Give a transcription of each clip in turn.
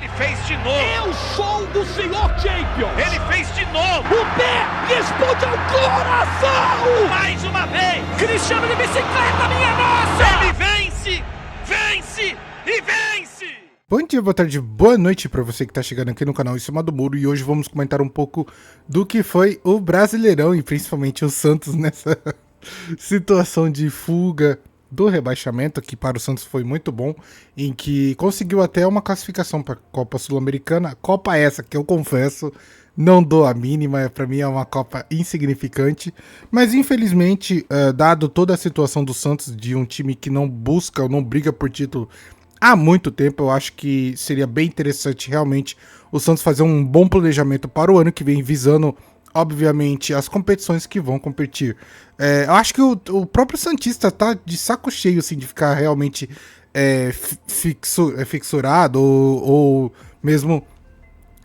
Ele fez de novo. Eu sou o senhor Champion. Ele fez de novo. O pé responde ao coração. Mais uma vez. Cristiano de bicicleta, minha nossa. Ele vence, vence e vence. Bom dia, boa tarde, boa noite para você que está chegando aqui no canal Em Cima do Muro. E hoje vamos comentar um pouco do que foi o Brasileirão e principalmente o Santos nessa situação de fuga do rebaixamento, que para o Santos foi muito bom, em que conseguiu até uma classificação para a Copa Sul-Americana. Copa essa que eu confesso, não dou a mínima, para mim é uma Copa insignificante, mas infelizmente, dado toda a situação do Santos, de um time que não busca ou não briga por título há muito tempo, eu acho que seria bem interessante realmente o Santos fazer um bom planejamento para o ano que vem, visando obviamente as competições que vão competir. Eu acho que o próprio santista tá de saco cheio assim, de ficar realmente fixurado ou mesmo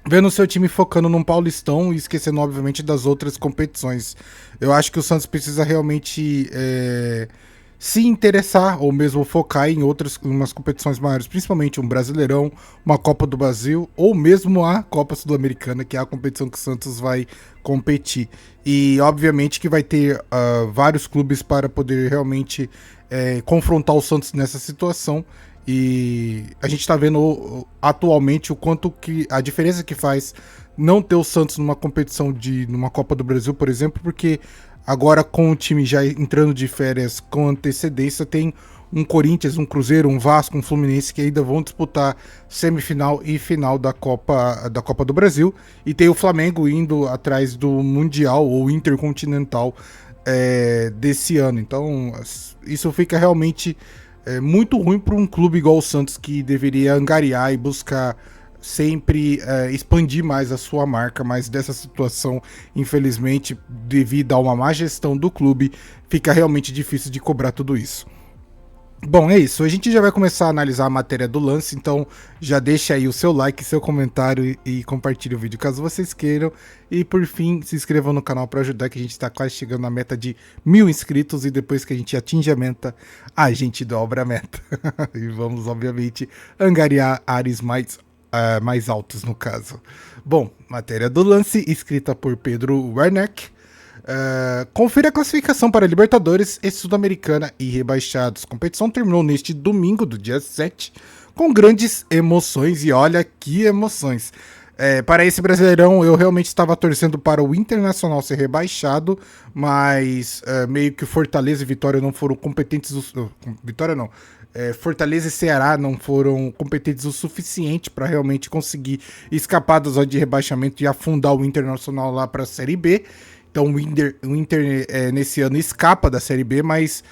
vendo o seu time focando num Paulistão e esquecendo obviamente das outras competições. Eu acho que o Santos precisa realmente se interessar ou mesmo focar em umas competições maiores, principalmente um Brasileirão, uma Copa do Brasil ou mesmo a Copa Sul-Americana, que é a competição que o Santos vai competir. E obviamente que vai ter vários clubes para poder realmente confrontar o Santos nessa situação. E a gente está vendo atualmente o quanto que a diferença que faz não ter o Santos numa competição numa Copa do Brasil, por exemplo, porque agora com o time já entrando de férias com antecedência, tem um Corinthians, um Cruzeiro, um Vasco, um Fluminense que ainda vão disputar semifinal e final da Copa do Brasil, e tem o Flamengo indo atrás do Mundial ou Intercontinental desse ano. Então isso fica realmente muito ruim para um clube igual o Santos, que deveria angariar e buscar sempre expandir mais a sua marca, mas dessa situação, infelizmente, devido a uma má gestão do clube, fica realmente difícil de cobrar tudo isso. Bom, é isso, a gente já vai começar a analisar a matéria do lance, então já deixa aí o seu like, seu comentário e compartilhe o vídeo caso vocês queiram. E por fim, se inscrevam no canal para ajudar, que a gente está quase chegando na meta de 1000 inscritos, e depois que a gente atinge a meta, a gente dobra a meta. E vamos, obviamente, angariar áreas mais altos no caso. Bom, matéria do lance, escrita por Pedro Werneck. Confira a classificação para Libertadores e Sul-Americana e rebaixados. A competição terminou neste domingo, do dia 7, com grandes emoções, e olha que emoções. Para esse Brasileirão eu realmente estava torcendo para o Internacional ser rebaixado, mas meio que Fortaleza e Vitória não foram competentes. Vitória não. Fortaleza e Ceará não foram competentes o suficiente para realmente conseguir escapar da zona de rebaixamento e afundar o Internacional lá para a Série B. Então o Inter nesse ano escapa da Série B, mas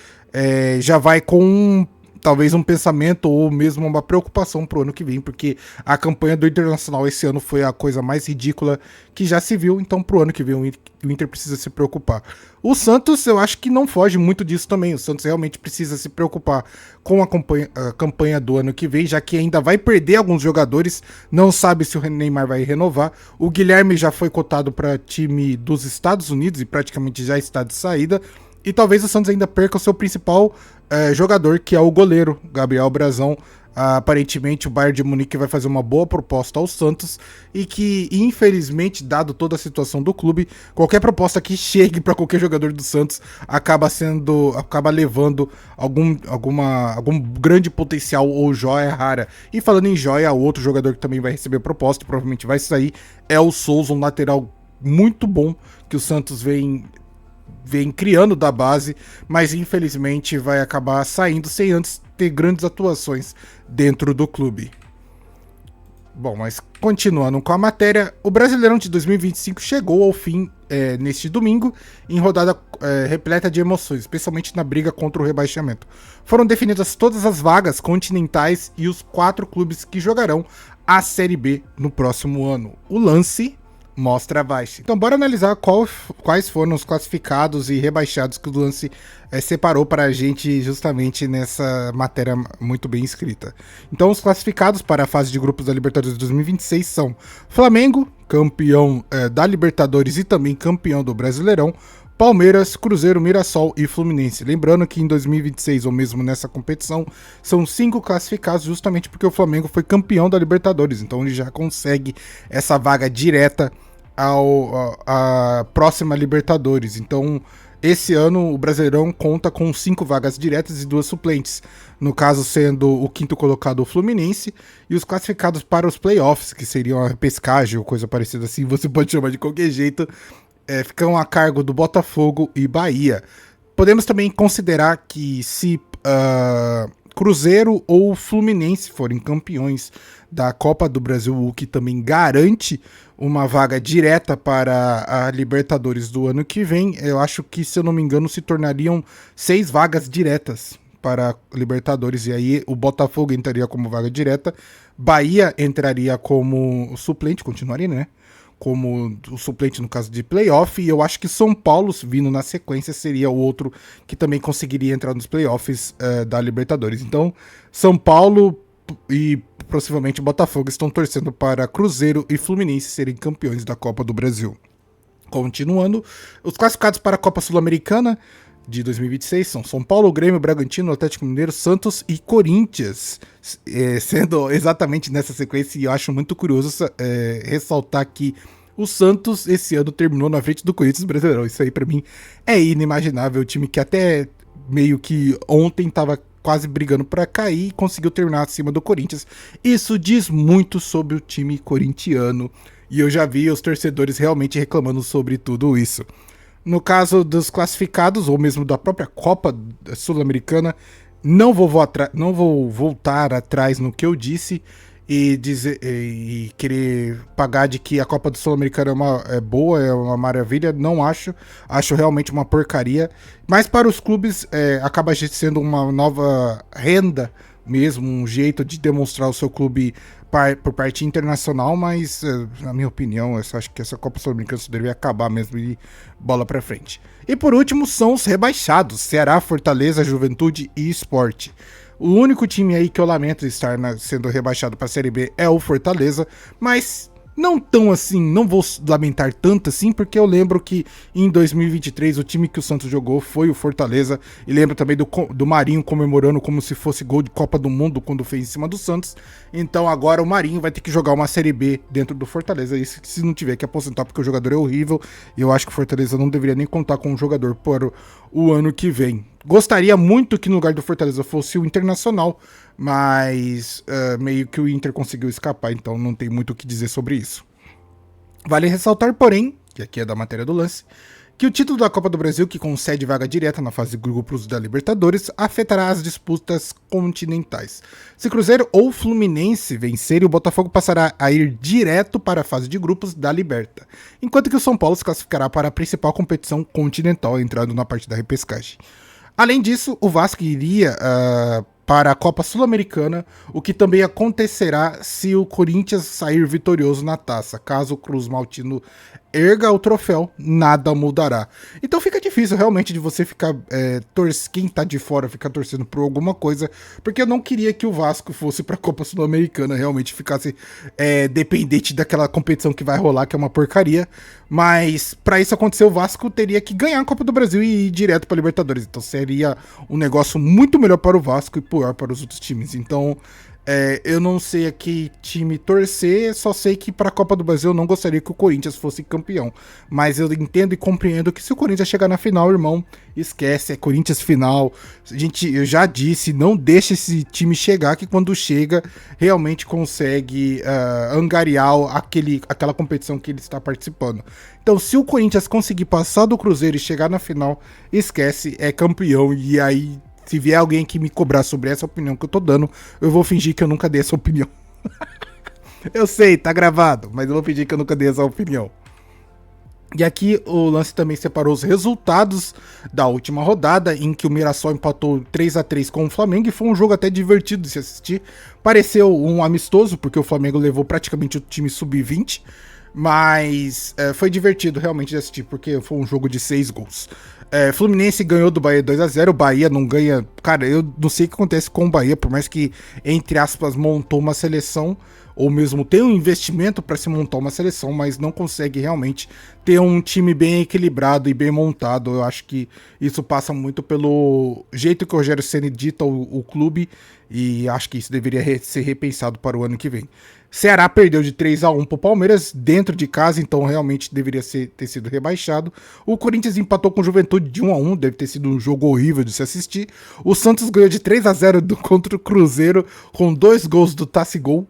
já vai com talvez um pensamento ou mesmo uma preocupação para o ano que vem, porque a campanha do Internacional esse ano foi a coisa mais ridícula que já se viu. Então para o ano que vem o Inter precisa se preocupar. O Santos, eu acho que não foge muito disso também. O Santos realmente precisa se preocupar com a campanha do ano que vem, já que ainda vai perder alguns jogadores, não sabe se o Neymar vai renovar. O Guilherme já foi cotado para time dos Estados Unidos e praticamente já está de saída. E talvez o Santos ainda perca o seu principal jogador, que é o goleiro, Gabriel Brazão. Aparentemente o Bayern de Munique vai fazer uma boa proposta ao Santos, e que infelizmente, dado toda a situação do clube, qualquer proposta que chegue para qualquer jogador do Santos acaba levando algum grande potencial ou joia rara. E falando em joia, o outro jogador que também vai receber proposta e provavelmente vai sair é o Souza, um lateral muito bom que o Santos vem criando da base, mas infelizmente vai acabar saindo sem antes ter grandes atuações dentro do clube. Bom, mas continuando com a matéria, o Brasileirão de 2025 chegou ao fim neste domingo, em rodada repleta de emoções, especialmente na briga contra o rebaixamento. Foram definidas todas as vagas continentais e os 4 clubes que jogarão a Série B no próximo ano. O lance mostra abaixo. Então bora analisar quais foram os classificados e rebaixados que o lance separou para a gente justamente nessa matéria muito bem escrita. Então os classificados para a fase de grupos da Libertadores 2026 são Flamengo, campeão da Libertadores e também campeão do Brasileirão, Palmeiras, Cruzeiro, Mirassol e Fluminense. Lembrando que em 2026, ou mesmo nessa competição, são 5 classificados justamente porque o Flamengo foi campeão da Libertadores. Então ele já consegue essa vaga direta à próxima Libertadores. Então esse ano o Brasileirão conta com 5 vagas diretas e 2 suplentes. No caso sendo o quinto colocado o Fluminense e os classificados para os playoffs, que seriam a repescagem ou coisa parecida assim, você pode chamar de qualquer jeito. Ficam a cargo do Botafogo e Bahia. Podemos também considerar que se Cruzeiro ou Fluminense forem campeões da Copa do Brasil, o que também garante uma vaga direta para a Libertadores do ano que vem, eu acho que, se eu não me engano, se tornariam 6 vagas diretas para a Libertadores. E aí o Botafogo entraria como vaga direta, Bahia entraria como suplente, continuaria, né? Como o suplente no caso de playoff, e eu acho que São Paulo, vindo na sequência, seria o outro que também conseguiria entrar nos playoffs da Libertadores. Então, São Paulo e possivelmente Botafogo estão torcendo para Cruzeiro e Fluminense serem campeões da Copa do Brasil. Continuando, os classificados para a Copa Sul-Americana de 2026 são São Paulo, Grêmio, Bragantino, Atlético Mineiro, Santos e Corinthians, sendo exatamente nessa sequência. E eu acho muito curioso ressaltar que o Santos esse ano terminou na frente do Corinthians Brasileirão. Isso aí pra mim é inimaginável. O time que até meio que ontem tava quase brigando pra cair e conseguiu terminar acima do Corinthians. Isso diz muito sobre o time corintiano e eu já vi os torcedores realmente reclamando sobre tudo isso. No caso dos classificados, ou mesmo da própria Copa Sul-Americana, não vou voltar atrás no que eu disse e querer pagar de que a Copa do Sul-Americana é boa, é uma maravilha. Não acho. Acho realmente uma porcaria. Mas para os clubes acaba sendo uma nova renda mesmo, um jeito de demonstrar o seu clube por parte internacional, mas na minha opinião, eu acho que essa Copa Sul-Americana deveria acabar mesmo e bola pra frente. E por último são os rebaixados, Ceará, Fortaleza, Juventude e Sport. O único time aí que eu lamento estar sendo rebaixado para a Série B é o Fortaleza, mas não tão assim, não vou lamentar tanto assim, porque eu lembro que em 2023 o time que o Santos jogou foi o Fortaleza, e lembro também do Marinho comemorando como se fosse gol de Copa do Mundo quando fez em cima do Santos. Então agora o Marinho vai ter que jogar uma Série B dentro do Fortaleza, isso se não tiver que aposentar, porque o jogador é horrível, e eu acho que o Fortaleza não deveria nem contar com um jogador por o ano que vem. Gostaria muito que no lugar do Fortaleza fosse o Internacional, mas meio que o Inter conseguiu escapar, então não tem muito o que dizer sobre isso. Vale ressaltar, porém, que aqui é da matéria do lance, que o título da Copa do Brasil, que concede vaga direta na fase de grupos da Libertadores, afetará as disputas continentais. Se Cruzeiro ou Fluminense vencerem, o Botafogo passará a ir direto para a fase de grupos da Liberta, enquanto que o São Paulo se classificará para a principal competição continental, entrando na parte da repescagem. Além disso, o Vasco iria para a Copa Sul-Americana, o que também acontecerá se o Corinthians sair vitorioso na taça. Caso o Cruz Maltino erga o troféu, nada mudará. Então fica difícil realmente de você ficar quem tá de fora ficar torcendo por alguma coisa, porque eu não queria que o Vasco fosse para a Copa Sul-Americana, realmente ficasse dependente daquela competição que vai rolar, que é uma porcaria. Mas para isso acontecer, o Vasco teria que ganhar a Copa do Brasil e ir direto para a Libertadores. Então seria um negócio muito melhor para o Vasco e pior para os outros times. Então eu não sei a que time torcer, só sei que para a Copa do Brasil eu não gostaria que o Corinthians fosse campeão. Mas eu entendo e compreendo que se o Corinthians chegar na final, irmão, esquece, é Corinthians final. Eu já disse, não deixe esse time chegar, que quando chega, realmente consegue angariar aquela competição que ele está participando. Então, se o Corinthians conseguir passar do Cruzeiro e chegar na final, esquece, é campeão. E aí, se vier alguém que me cobrar sobre essa opinião que eu tô dando, eu vou fingir que eu nunca dei essa opinião. Eu sei, tá gravado, mas eu vou fingir que eu nunca dei essa opinião. E aqui o lance também separou os resultados da última rodada, em que o Mirassol empatou 3-3 com o Flamengo, e foi um jogo até divertido de se assistir. Pareceu um amistoso, porque o Flamengo levou praticamente o time sub-20, mas foi divertido realmente de assistir, porque foi um jogo de 6 gols. Fluminense ganhou do Bahia 2-0, o Bahia não ganha... Cara, eu não sei o que acontece com o Bahia, por mais que, entre aspas, montou uma seleção, ou mesmo tem um investimento para se montar uma seleção, mas não consegue realmente ter um time bem equilibrado e bem montado. Eu acho que isso passa muito pelo jeito que o Rogério Ceni dita o clube, e acho que isso deveria ser repensado para o ano que vem. Ceará perdeu de 3-1 pro Palmeiras dentro de casa, então realmente deveria ter sido rebaixado. O Corinthians empatou com o Juventude de 1-1, deve ter sido um jogo horrível de se assistir. O Santos ganhou de 3-0 contra o Cruzeiro, com 2 gols do Tassigol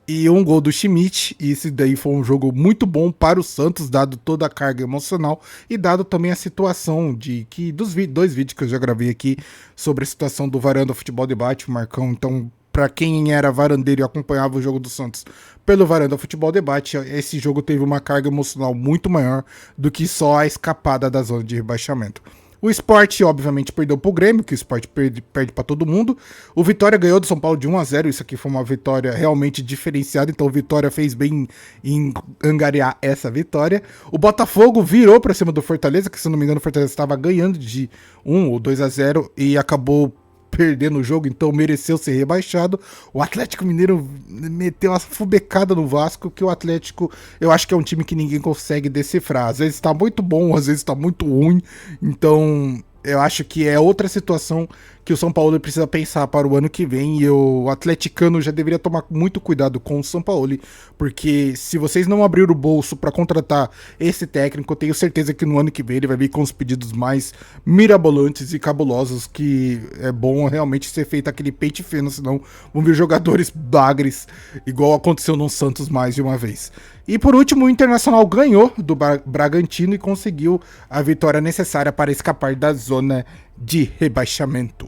e 1 gol do Schmidt. E esse daí foi um jogo muito bom para o Santos, dado toda a carga emocional e dado também a situação de que dos 2 vídeos que eu já gravei aqui sobre a situação do Varanda Futebol Debate, o Marcão. Então, para quem era varandeiro e acompanhava o jogo do Santos pelo Varanda Futebol Debate, esse jogo teve uma carga emocional muito maior do que só a escapada da zona de rebaixamento. O Sport, obviamente, perdeu pro Grêmio, que o Sport perde para todo mundo. O Vitória ganhou do São Paulo de 1-0, isso aqui foi uma vitória realmente diferenciada, então o Vitória fez bem em angariar essa vitória. O Botafogo virou para cima do Fortaleza, que se não me engano o Fortaleza estava ganhando de 1 ou 2-0 e acabou perdendo o jogo, então mereceu ser rebaixado. O Atlético Mineiro meteu uma fubecada no Vasco, que o Atlético, eu acho que é um time que ninguém consegue decifrar. Às vezes tá muito bom, às vezes tá muito ruim, então eu acho que é outra situação que o São Paulo precisa pensar para o ano que vem, e o atleticano já deveria tomar muito cuidado com o São Paulo, porque se vocês não abrirem o bolso para contratar esse técnico, eu tenho certeza que no ano que vem ele vai vir com os pedidos mais mirabolantes e cabulosos, que é bom realmente ser feito aquele pente fino, senão vão vir jogadores bagres, igual aconteceu no Santos mais de uma vez. E por último, o Internacional ganhou do Bragantino e conseguiu a vitória necessária para escapar da zona de rebaixamento.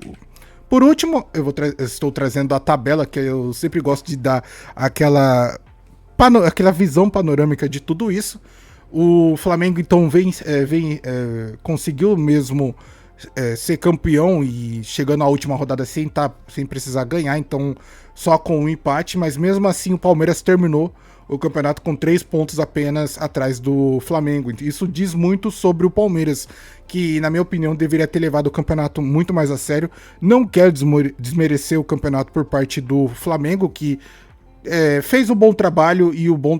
Por último, estou trazendo a tabela, que eu sempre gosto de dar aquela visão panorâmica de tudo isso. O Flamengo então conseguiu mesmo ser campeão e chegando à última rodada sem precisar ganhar, então só com um empate, mas mesmo assim o Palmeiras terminou o campeonato com 3 pontos apenas atrás do Flamengo. Isso diz muito sobre o Palmeiras, que na minha opinião deveria ter levado o campeonato muito mais a sério. Não quero desmerecer o campeonato por parte do Flamengo, que fez um bom trabalho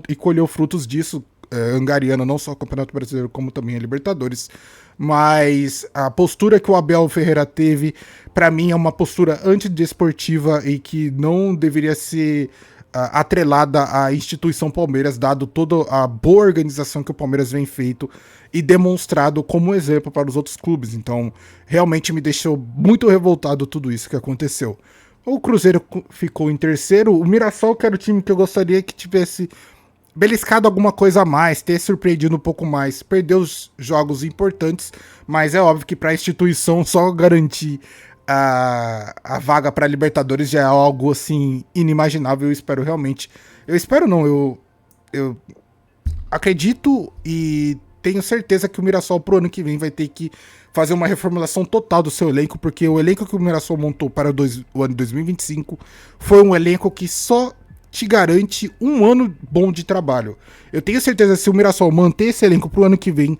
e colheu frutos disso, angariando não só o Campeonato Brasileiro como também a Libertadores. Mas a postura que o Abel Ferreira teve, para mim, é uma postura antidesportiva e que não deveria ser atrelada à instituição Palmeiras, dado toda a boa organização que o Palmeiras vem feito e demonstrado como exemplo para os outros clubes. Então, realmente me deixou muito revoltado tudo isso que aconteceu. O Cruzeiro ficou em terceiro. O Mirassol, que era o time que eu gostaria que tivesse beliscado alguma coisa a mais, ter surpreendido um pouco mais. Perdeu os jogos importantes, mas é óbvio que para a instituição só garantir a vaga para Libertadores já é algo assim inimaginável. Eu acredito e tenho certeza que o Mirassol pro ano que vem vai ter que fazer uma reformulação total do seu elenco, porque o elenco que o Mirassol montou para o ano 2025 foi um elenco que só te garante um ano bom de trabalho. Eu tenho certeza que se o Mirassol manter esse elenco pro ano que vem,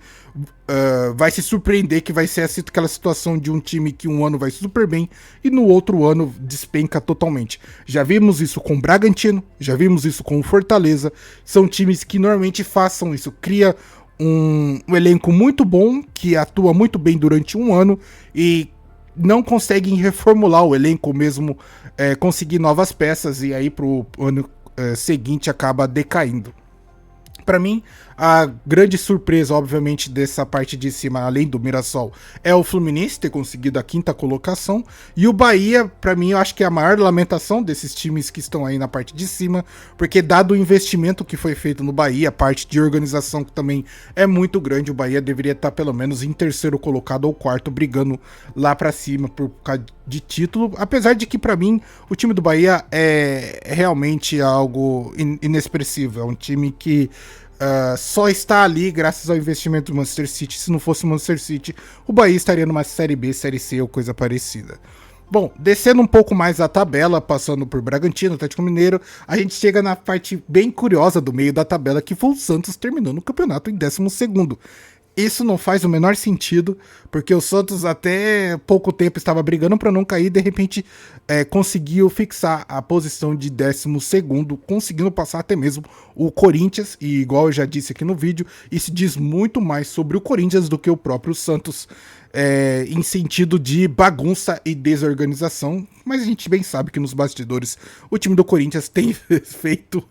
vai se surpreender, que vai ser aquela situação de um time que um ano vai super bem e no outro ano despenca totalmente. Já vimos isso com o Bragantino, já vimos isso com o Fortaleza. São times que normalmente façam isso, cria um elenco muito bom, que atua muito bem durante um ano e não conseguem reformular o elenco mesmo, conseguir novas peças, e aí pro ano seguinte acaba decaindo. Para mim, a grande surpresa, obviamente, dessa parte de cima, além do Mirassol, é o Fluminense ter conseguido a 5ª colocação. E o Bahia, para mim, eu acho que é a maior lamentação desses times que estão aí na parte de cima, porque dado o investimento que foi feito no Bahia, a parte de organização que também é muito grande, o Bahia deveria estar pelo menos em 3º colocado ou 4º, brigando lá para cima por causa de título. Apesar de que, para mim, o time do Bahia é realmente algo inexpressivo. É um time que só está ali graças ao investimento do Manchester City. Se não fosse o Manchester City, o Bahia estaria numa Série B, Série C ou coisa parecida. Bom, descendo um pouco mais a tabela, passando por Bragantino, Atlético Mineiro, a gente chega na parte bem curiosa do meio da tabela, que foi o Santos terminando o campeonato em 12º. Isso não faz o menor sentido, porque o Santos até pouco tempo estava brigando para não cair, de repente conseguiu fixar a posição de 12º, conseguindo passar até mesmo o Corinthians, e igual eu já disse aqui no vídeo, isso diz muito mais sobre o Corinthians do que o próprio Santos, em sentido de bagunça e desorganização, mas a gente bem sabe que nos bastidores o time do Corinthians tem feito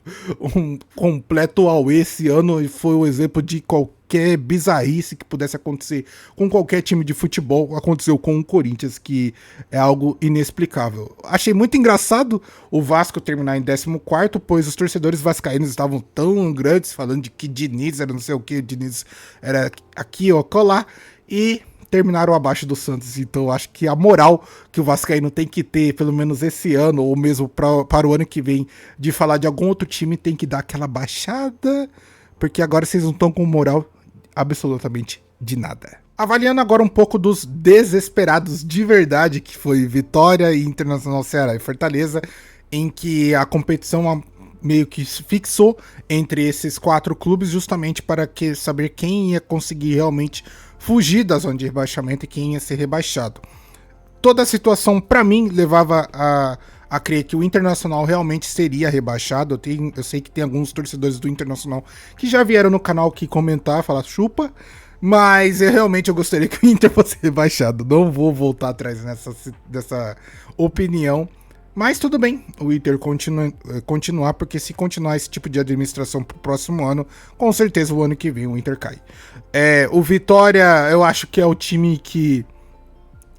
um completo auê esse ano, e foi o exemplo de qualquer bizarrice que pudesse acontecer com qualquer time de futebol, aconteceu com o Corinthians, que é algo inexplicável. Achei muito engraçado o Vasco terminar em 14º, pois os torcedores vascaínos estavam tão grandes, falando de que Diniz era não sei o que, Diniz era aqui ou colar, e terminaram abaixo do Santos. Então acho que a moral que o vascaíno tem que ter, pelo menos esse ano, ou mesmo para o ano que vem, de falar de algum outro time, tem que dar aquela baixada, porque agora vocês não estão com moral absolutamente de nada. Avaliando agora um pouco dos desesperados de verdade, que foi Vitória e Internacional, Ceará e Fortaleza, em que a competição meio que se fixou entre esses 4 clubes, justamente para saber quem ia conseguir realmente fugir da zona de rebaixamento e quem ia ser rebaixado. Toda a situação, para mim, levava a crer que o Internacional realmente seria rebaixado. Eu sei que tem alguns torcedores do Internacional que já vieram no canal aqui comentar, falar chupa, mas eu gostaria que o Inter fosse rebaixado. Não vou voltar atrás dessa opinião, mas tudo bem o Inter continuar, porque se continuar esse tipo de administração pro próximo ano, com certeza o ano que vem o Inter cai. O Vitória, eu acho que é o time que,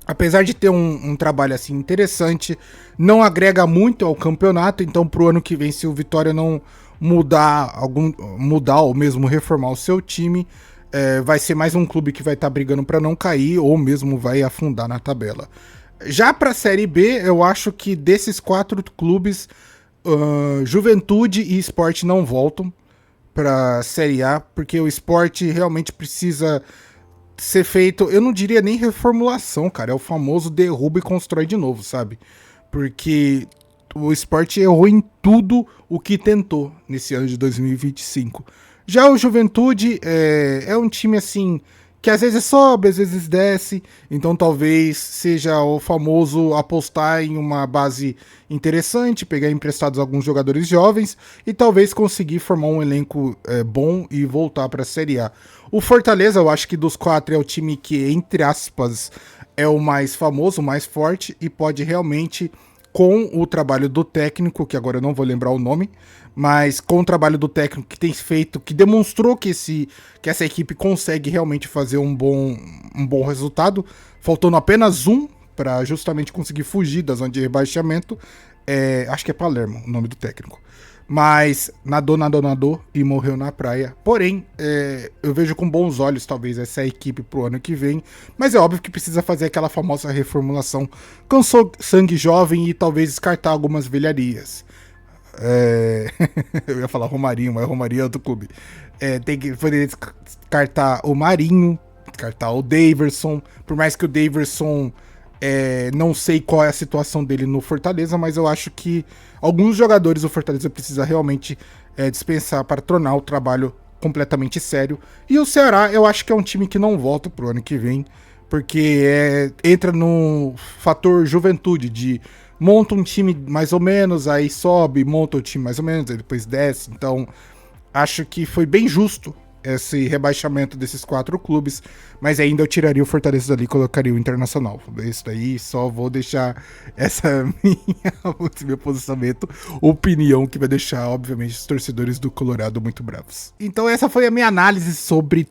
apesar de ter um trabalho assim interessante, não agrega muito ao campeonato. Então pro ano que vem, se o Vitória não mudar ou mesmo reformar o seu time, vai ser mais um clube que vai estar brigando para não cair, ou mesmo vai afundar na tabela. Já para a Série B, eu acho que desses 4 clubes, Juventude e Sport não voltam para a Série A, porque o Sport realmente precisa ser feito, eu não diria nem reformulação, cara, é o famoso derruba e constrói de novo, sabe? Porque o Sport errou em tudo o que tentou nesse ano de 2025. Já o Juventude é um time assim que às vezes sobe, às vezes desce, então talvez seja o famoso apostar em uma base interessante, pegar emprestados alguns jogadores jovens e talvez conseguir formar um elenco bom e voltar para a Série A. O Fortaleza, eu acho que dos 4 é o time que, entre aspas, é o mais famoso, o mais forte, e pode realmente, com o trabalho do técnico, que agora eu não vou lembrar o nome, mas com o trabalho do técnico que tem feito, que demonstrou que essa equipe consegue realmente fazer um bom resultado, faltando apenas para justamente conseguir fugir da zona de rebaixamento, acho que é Palermo o nome do técnico. Mas nadou e morreu na praia. Porém, eu vejo com bons olhos talvez essa equipe pro ano que vem, mas é óbvio que precisa fazer aquela famosa reformulação com sangue jovem e talvez descartar algumas velharias. Eu ia falar Romarinho, mas Romarinho é outro clube. Tem que poder descartar o Marinho, descartar o Daverson, por mais que o Daverson não sei qual é a situação dele no Fortaleza, mas eu acho que alguns jogadores do Fortaleza precisa realmente dispensar para tornar o trabalho completamente sério. E o Ceará, eu acho que é um time que não volta pro ano que vem, porque entra no fator juventude, de monta um time mais ou menos, aí sobe, monta o time mais ou menos, aí depois desce. Então, acho que foi bem justo esse rebaixamento desses 4 clubes, mas ainda eu tiraria o Fortaleza dali e colocaria o Internacional. Isso daí, só vou deixar esse meu posicionamento, opinião, que vai deixar, obviamente, os torcedores do Colorado muito bravos. Então essa foi a minha análise sobre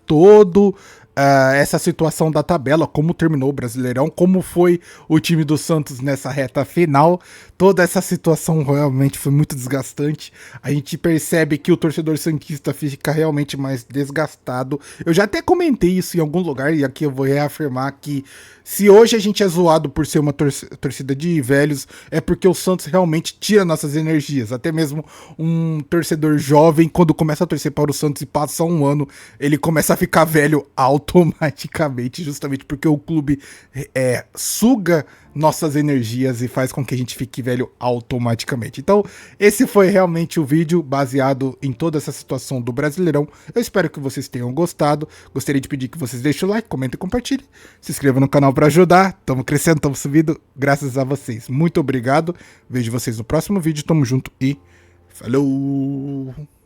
essa situação da tabela, como terminou o Brasileirão, como foi o time do Santos nessa reta final. Toda essa situação realmente foi muito desgastante. A gente percebe que o torcedor santista fica realmente mais desgastado. Eu já até comentei isso em algum lugar, e aqui eu vou reafirmar que se hoje a gente é zoado por ser uma torcida de velhos, é porque o Santos realmente tira nossas energias. Até mesmo um torcedor jovem, quando começa a torcer para o Santos e passa um ano, ele começa a ficar velho automaticamente, justamente porque o clube suga nossas energias e faz com que a gente fique velho automaticamente. Então, esse foi realmente o vídeo baseado em toda essa situação do Brasileirão. Eu espero que vocês tenham gostado. Gostaria de pedir que vocês deixem o like, comentem e compartilhem. Se inscrevam no canal para ajudar. Estamos crescendo, estamos subindo, graças a vocês. Muito obrigado. Vejo vocês no próximo vídeo. Tamo junto e falou!